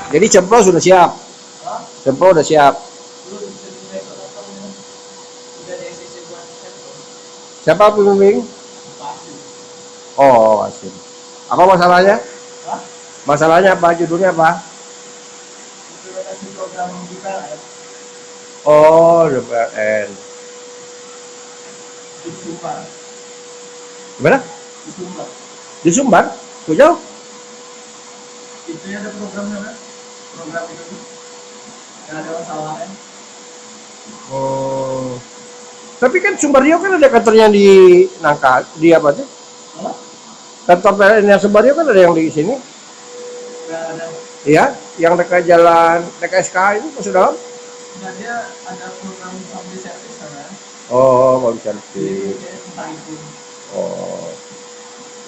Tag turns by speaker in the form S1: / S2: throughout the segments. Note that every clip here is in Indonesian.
S1: Jadi cempro sudah siap. Cempro udah siap. Siapa pembimbing? Oh, asik. Apa masalahnya? Masalahnya apa? Judulnya apa? Oh, DPRN. Gimana? Di Sumbar? Kok jauh?
S2: Itu ada programnya kan? Program itu yang ada masalahnya.
S1: Oh. Tapi kan Sumbar Rio kan ada kantornya di Nangka, di apa tuh? Kantor PLN yang Sumbar Rio kan ada yang di sini.
S2: Nggak ada.
S1: Iya, yang dekat jalan dekat SK itu masuk dalam.
S2: Nah, dia ada program public service kan?
S1: Oh, mau
S2: Jadi
S1: cantik.
S2: dia tentang itu.
S1: Oh.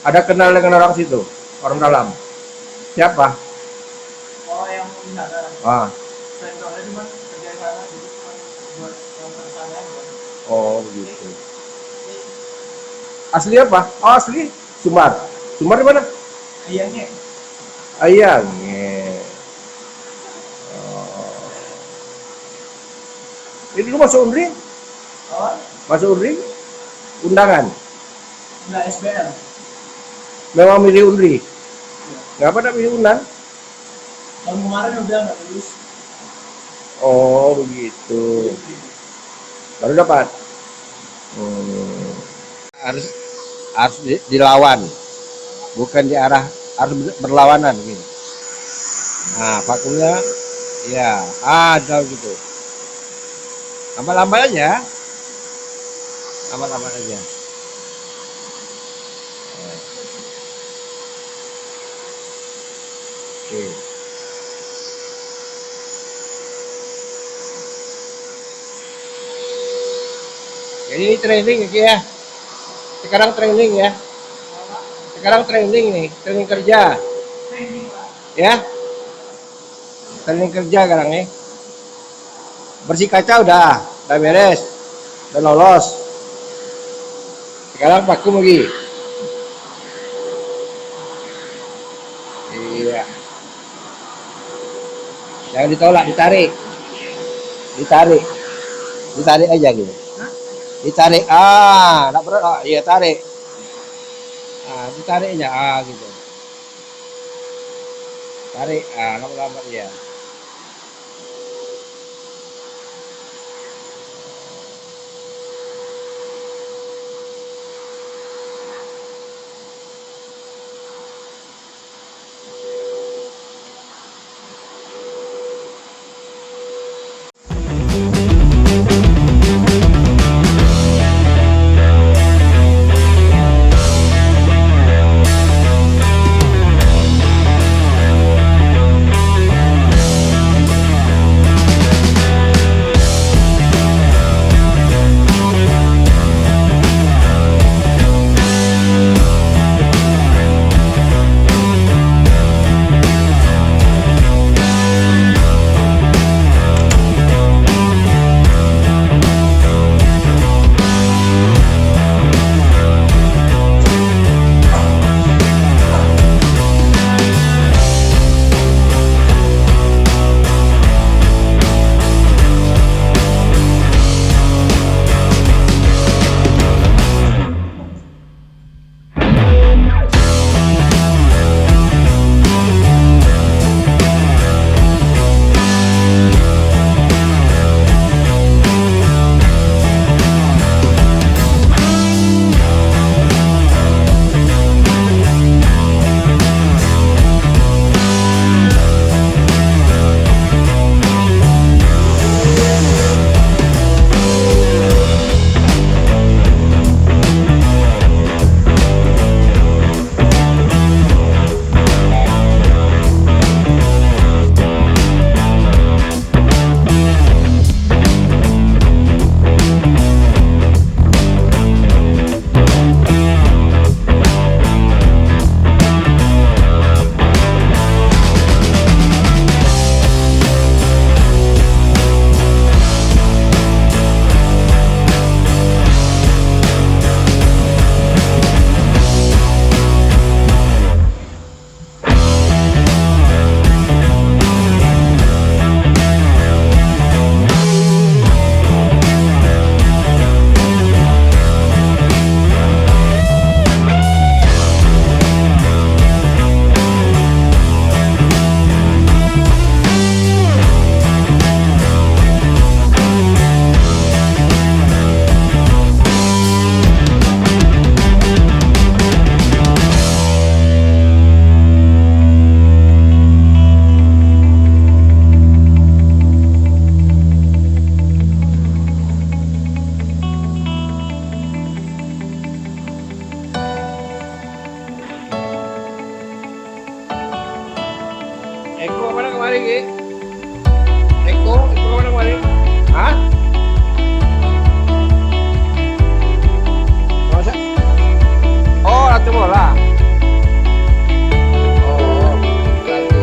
S1: Ada kenal dengan orang situ, orang dalam. Siapa?
S2: Oh, yang di sana.
S1: Ah,
S2: Vendornya cuma kerja di sana, jadi cuma buat yang kesana aja.
S1: oh begitu. Asli apa? Oh, asli Sumbar. Sumbar di mana?
S2: Iyanya.
S1: Ayangnya. Oh. Ini dulu masuk Unri?
S2: Oh,
S1: Masuk Unri? Undangan.
S2: nggak SBL.
S1: Memang milih Unri. Ngapa tak milih Unan?
S2: Tahun kemarin udah nggak lulus.
S1: Oh, begitu. Baru dapat. Harus harus dilawan, bukan di arah, harus berlawanan gitu. Nah, vakumnya, ya, ada gitu. Lama-lama aja, lama-lama aja. Oke. Jadi ini training ya. Sekarang training ya. Sekarang training nih, training kerja. Ya. Training kerja sekarang nih. Bersih kaca udah beres. Udah lolos. Sekarang vakum lagi. Iya. Jangan ditolak, ditarik. Ditarik. Ditarik aja gitu. Ditarik, tak berat, iya tarik, ditarik aja, gitu, tarik, lama-lama ya. kemari, Ki? Eko kemana kemari? Hah? Masa? Oh, latih bola. Oh, berarti.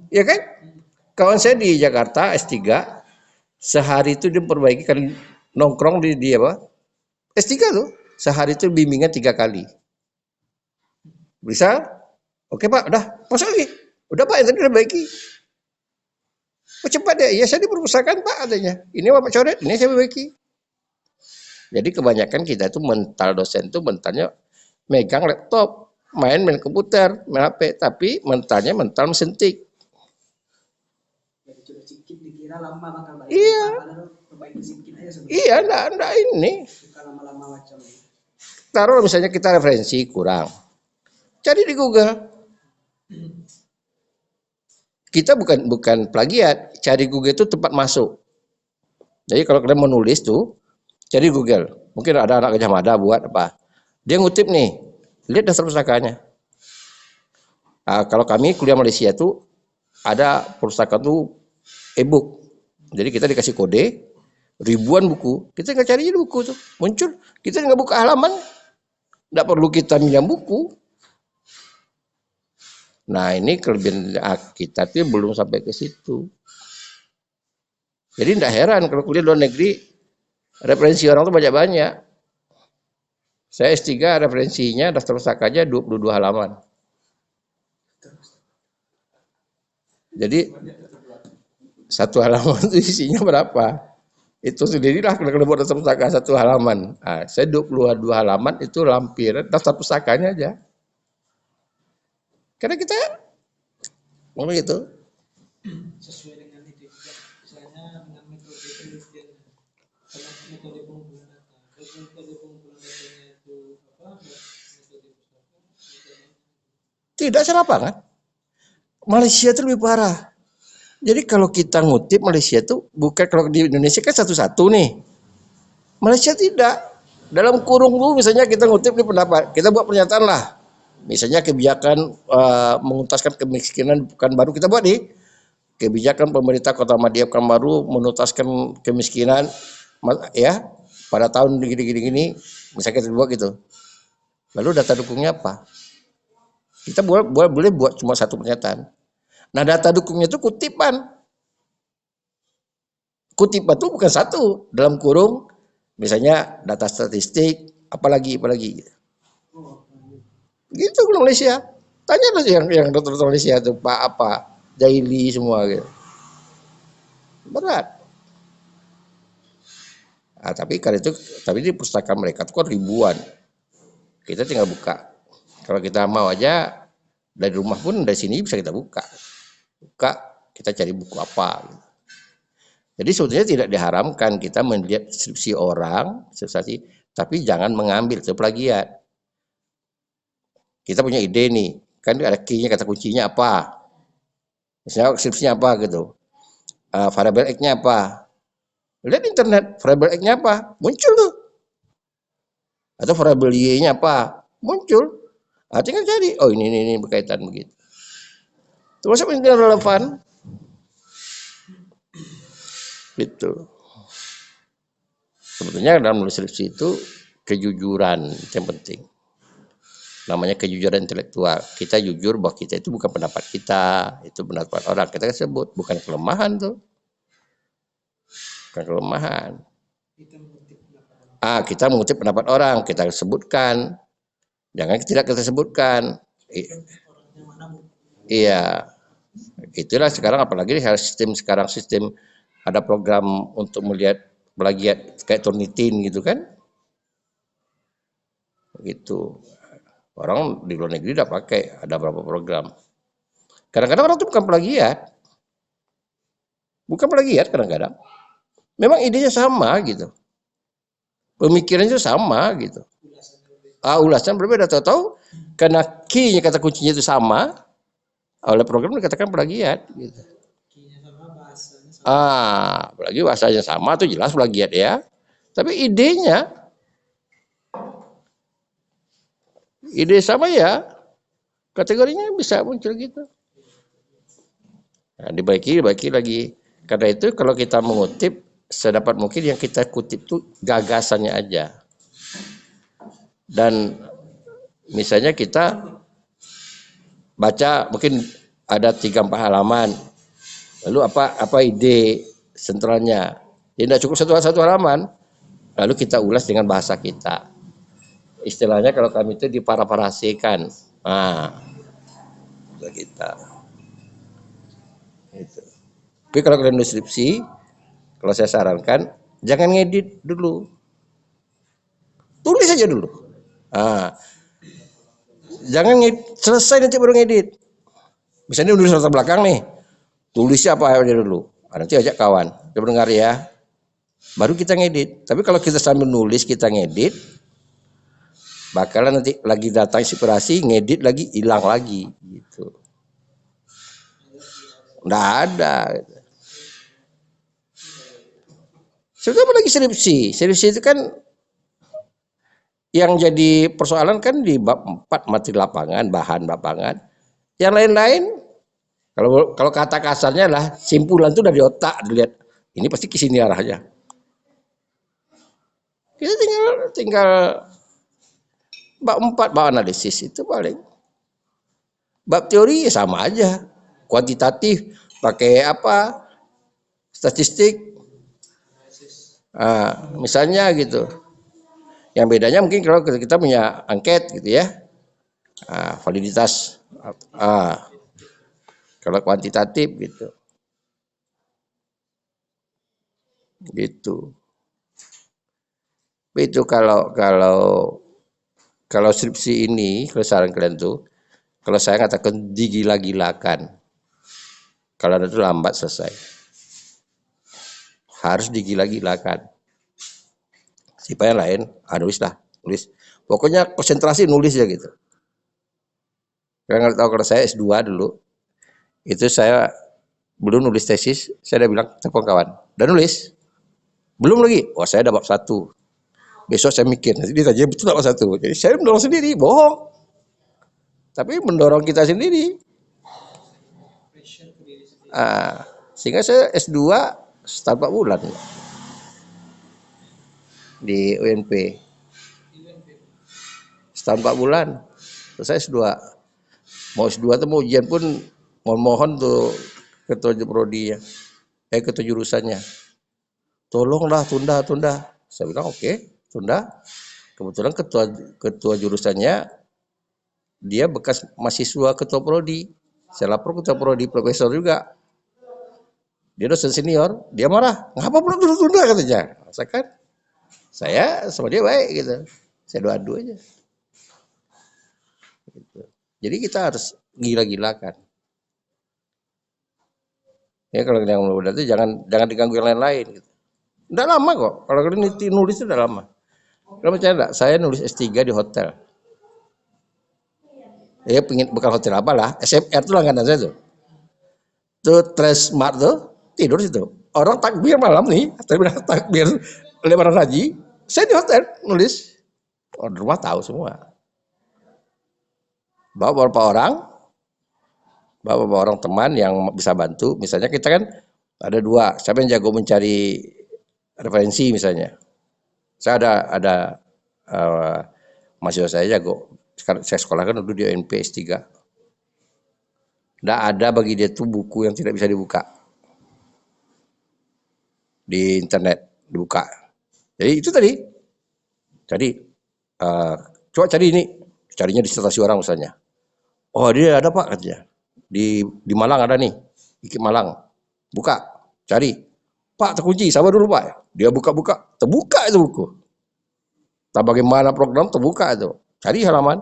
S1: Ya kan? Kawan saya di Jakarta S3 sehari itu dia perbaiki kan nongkrong di apa? S3 tuh sehari itu bimbingan 3 kali. Bisa? Oke Pak, udah masuk lagi. Udah Pak, yang tadi udah baiki. Oh cepat deh, ya saya di perpustakaan Pak adanya. Ini Bapak coret, ini saya perbaiki. Jadi kebanyakan kita itu mental dosen itu mentalnya megang laptop, main komputer, main HP, tapi mentalnya mental mesin tik. Iya. Iya, enggak ini. Taruh misalnya kita referensi kurang. Cari di Google. Kita bukan plagiat, cari Google itu tempat masuk. Jadi kalau kalian menulis tuh, cari Google. Mungkin ada anak Gajah Mada buat apa? Dia ngutip nih, lihat dasar pustakanya. Nah, kalau kami kuliah Malaysia tuh ada perpustakaan tuh e-book. Jadi kita dikasih kode, ribuan buku. Kita nggak cari buku tuh, muncul. Kita nggak buka halaman, nggak perlu kita minjam buku. Nah ini kelebihan kita tuh belum sampai ke situ. Jadi tidak heran kalau kuliah luar negeri referensi orang tuh banyak-banyak. Saya S3 referensinya daftar pustakanya 22 halaman. Jadi satu halaman itu isinya berapa? Itu sendirilah kalau buat daftar pustaka satu halaman. Nah, saya 22 halaman itu lampiran daftar pustakanya aja. Karena kita ngomong gitu.
S2: Sesuai dengan itu juga. Misalnya
S3: Kalau metode pengumpulan data, kalau metode pengumpulan datanya itu apa? Metode pusaka, metode
S1: Tidak selapangan. Malaysia itu lebih parah. Jadi kalau kita ngutip Malaysia itu bukan, kalau di Indonesia kan satu-satu nih. Malaysia tidak. Dalam kurung dulu misalnya kita ngutip di pendapat, kita buat pernyataan lah. Misalnya kebijakan mengentaskan kemiskinan bukan baru, kita buat nih. Kebijakan pemerintah Kota Madya Pekanbaru menuntaskan kemiskinan ya pada tahun gini, misalnya kita buat gitu. Lalu data dukungnya apa? Kita boleh buat cuma satu pernyataan. Nah, data dukungnya itu kutipan. Kutipan itu bukan satu, dalam kurung misalnya data statistik, apalagi. Gitu kalau Malaysia. Tanyalah yang dokter Malaysia itu Pak apa, Jaili semua gitu. Berat. Nah, tapi di pustaka mereka itu kan ribuan. Kita tinggal buka. Kalau kita mau aja dari rumah pun dari sini bisa kita buka. Kita cari buku apa. Jadi sebetulnya tidak diharamkan kita melihat skripsi orang, tapi jangan mengambil itu plagiat. Kita punya ide nih, kan ada key-nya, kata kuncinya apa. Misalnya skripsinya apa gitu. Variable X-nya apa. Lihat internet, variable X-nya apa, muncul tuh. Atau variable Y-nya apa, muncul. Tinggal cari, oh ini berkaitan begitu. Termasuk yang relevan. Gitu. Sebetulnya dalam menulis skripsi itu kejujuran yang penting. Namanya kejujuran intelektual. Kita jujur bahwa kita itu bukan pendapat kita, itu pendapat orang. Kita sebut, bukan kelemahan tuh. Bukan kelemahan. Kita mengutip pendapat orang, kita sebutkan. Jangan tidak kita sebutkan. Iya. Itulah sekarang, apalagi sistem ada program untuk melihat plagiat kayak Turnitin gitu kan. Gitu. Orang di luar negeri udah pakai, ada beberapa program. Kadang-kadang orang itu bukan plagiat. Bukan plagiat kadang-kadang. Memang idenya sama gitu. Pemikirannya sama gitu. Ulasan berbeda, tahu-tahu karena key-nya, kata kuncinya itu sama, oleh program dikatakan plagiat gitu. Apalagi bahasanya sama tuh jelas plagiat ya. Tapi ide sama ya, kategorinya bisa muncul gitu. Nah, dibaiki lagi. Karena itu kalau kita mengutip, sedapat mungkin yang kita kutip itu gagasannya aja. Dan misalnya kita baca mungkin ada 3-4 halaman. Lalu apa ide sentralnya? Tidak cukup satu halaman. Lalu kita ulas dengan bahasa kita. Istilahnya kalau kami itu diparafrasikan. Kita. Itu. Tapi kalau kalian deskripsi, kalau saya sarankan jangan ngedit dulu. Tulis aja dulu. Jangan selesai nanti baru ngedit. Misalnya nulis latar belakang nih. Tulisnya apa aja dulu. Nanti ajak kawan. Coba dengar ya. Baru kita ngedit. Tapi kalau kita sambil nulis kita ngedit, bakalan nanti lagi datang inspirasi, ngedit lagi, hilang lagi gitu. Nggak ada. Sebetulnya lagi skripsi itu kan yang jadi persoalan kan di bab 4 materi lapangan, bahan lapangan. Yang lain-lain kalau kata kasarnya lah simpulan itu dari otak, dilihat ini pasti ke sini arahnya. Kita tinggal bab 4 bab analisis itu paling. Bab teori ya sama aja. Kuantitatif pakai apa? Statistik. Misalnya gitu. Yang bedanya mungkin kalau kita punya angket gitu ya. Validitas. Kalau kuantitatif gitu. Gitu. Itu kalau skripsi ini, kalau saran kalian tuh, kalau saya katakan digila-gilakan. Kalau itu lambat selesai. Harus digila-gilakan. IPA yang lain, nulis lah, nulis. Pokoknya konsentrasi nulis ya gitu. Kalian nggak tahu kalau saya S2 dulu, itu saya belum nulis tesis, saya udah bilang telepon kawan, udah nulis? Belum lagi, oh saya dapat 1. Besok saya mikir, nanti ditanya betul dapat 1. Jadi saya mendorong sendiri, bohong. Tapi mendorong kita sendiri.
S3: Pressure ke diri sendiri.
S1: Sehingga saya S2 setahun 4 bulan di UNP. Setahun 4 bulan, terus saya S2. Mau S2 tuh mau ujian pun mohon tuh ketua prodi ya, ketua jurusannya, tolonglah tunda. Saya bilang oke, tunda. Kebetulan ketua jurusannya dia bekas mahasiswa ketua prodi. Saya lapor ketua prodi, profesor juga. Dia dosen senior, dia marah. Ngapa perlu tunda katanya? Saya sama dia baik gitu. Saya doa aja. Gitu. Jadi kita harus gila-gilakan. Ya kalau yang muda itu jangan diganggu yang lain-lain. Gitu. Nggak lama kok. Kalau kalian nulis itu udah lama. Kalau percaya enggak? Saya nulis S3 di hotel. Ya bukan hotel apalah. SMR itu langganan saya tuh. Tuh Transmart tuh tidur situ. Orang takbir malam nih, takbir lebaran haji. Saya di hotel nulis. Orang rumah tahu semua. Bawa beberapa orang teman yang bisa bantu. Misalnya kita kan ada 2. Siapa yang jago mencari referensi misalnya. Saya ada mahasiswa saya jago. Saya sekolahkan dulu di UNP S3. Nggak ada bagi dia tuh buku yang tidak bisa dibuka. Di internet dibuka. Jadi itu tadi. Coba cari ini. Carinya disertasi orang misalnya. Oh dia ada Pak katanya. Di Malang ada nih. Di Malang. Buka. Cari. Pak terkunci. Sabar dulu Pak. Dia buka-buka. Terbuka itu buku. Tak bagaimana program terbuka itu. Cari halaman.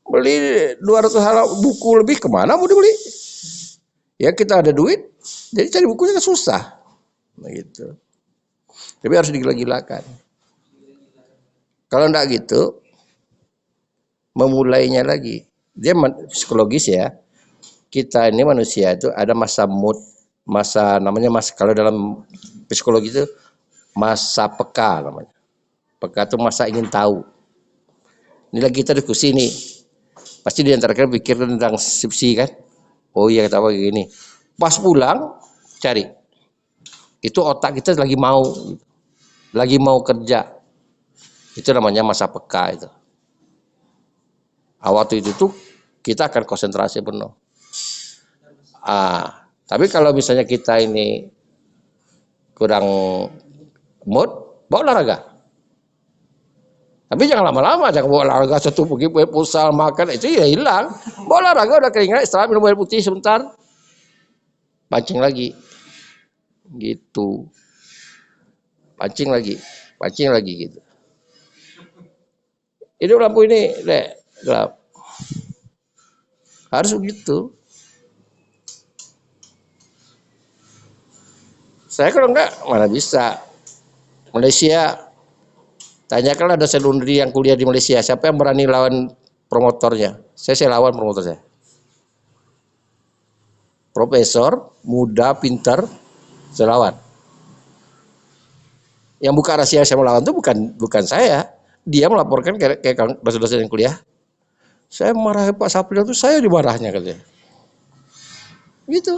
S1: Beli 200 halaman buku lebih kemana mau dibeli? Ya kita ada duit. Jadi cari bukunya kan susah. Nah, gitu. Tapi harus digila-gilakan. Kalau enggak gitu, memulainya lagi. Dia psikologis ya. Kita ini manusia itu ada masa mood, kalau dalam psikologi itu masa peka namanya. Peka itu masa ingin tahu. Ini lagi kita diskusi nih. Pasti di antara kalian pikir tentang skripsi kan? Oh iya kata apa gini. Pas pulang cari. Itu otak kita lagi mau kerja. Itu namanya masa peka itu. Waktu itu tuh kita akan konsentrasi penuh. Tapi kalau misalnya kita ini kurang mood, bawa olahraga. Tapi jangan lama-lama, jangan bawa olahraga satu pergi pusal makan itu ya hilang. Bawa olahraga udah keringat, istirahat minum air putih sebentar, pancing lagi, gitu. Pancing lagi gitu. Hidup lampu ini, gelap. Harus begitu. Saya kalau enggak mana bisa. Malaysia, tanyakanlah dosen Undri yang kuliah di Malaysia, siapa yang berani lawan promotornya? Saya lawan promotor saya. Profesor, muda, pintar, saya lawan. Yang buka rahasia saya melawan itu bukan saya. Dia melaporkan ke dosen-dosen yang kuliah. Saya marah Pak Sapril itu saya dimarahnya katanya. Gitu.